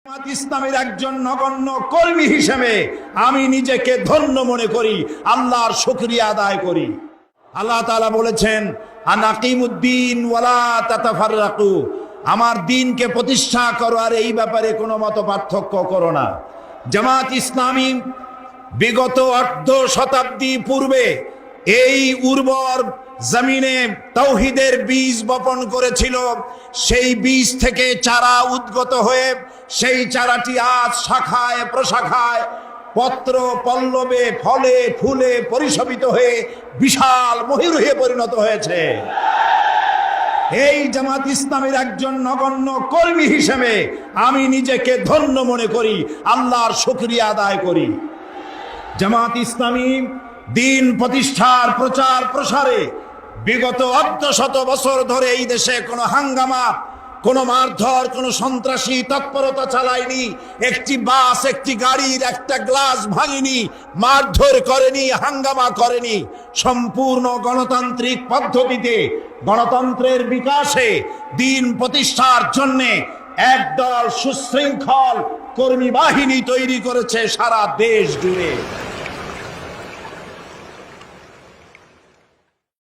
জামাত ইসলামের একজন নগণ্য কর্মী হিসেবে আমি নিজেকে ধন্য মনে করি, আল্লাহর শুকরিয়া আদায় করি। আল্লাহ তাআলা বলেছেন, আনাকিমুদ্দিন ওয়ালা তাতাফাররাকু, আমার দ্বীনকে প্রতিষ্ঠা করো আর এই ব্যাপারে কোনো মত পার্থক্য করো না। জামাত ইসলামী বিগত অর্ধ শতাব্দী পূর্বে এই উর্বর জমিনে তাওহীদের বীজ বপন করেছিল। সেই বীজ থেকে চারা উদ্গত হয়ে সেই চারাটি আজ শাখায় প্রশাখায় পত্র পল্লবে ফলে ফুলে পরিশোভিত হয়ে বিশাল মহিরুহে পরিণত হয়েছে। এই জামাত ইসলামের একজন নগণ্য কর্মী হিসেবে আমি নিজেকে ধন্য মনে করি, আল্লাহর শুকরিয়া আদায় করি। জামাত ইসলামী দ্বীন প্রতিষ্ঠার প্রচার প্রসারে বিগত অর্ধশত বছর ধরে এই দেশে কোনো হাঙ্গামা, কোনো মারধর, কোনো সন্ত্রাসী তৎপরতা চালায়নি। একটি বাস, একটি গাড়ির একটা গ্লাস ভাঙেনি, মারধর করেনি, হাঙ্গামা করেনি। সম্পূর্ণ গণতান্ত্রিক পদ্ধতিতে গণতন্ত্রের বিকাশে দ্বীন প্রতিষ্ঠার জন্যে একদল সুশৃঙ্খল কর্মী বাহিনী তৈরি করেছে সারা দেশ জুড়ে।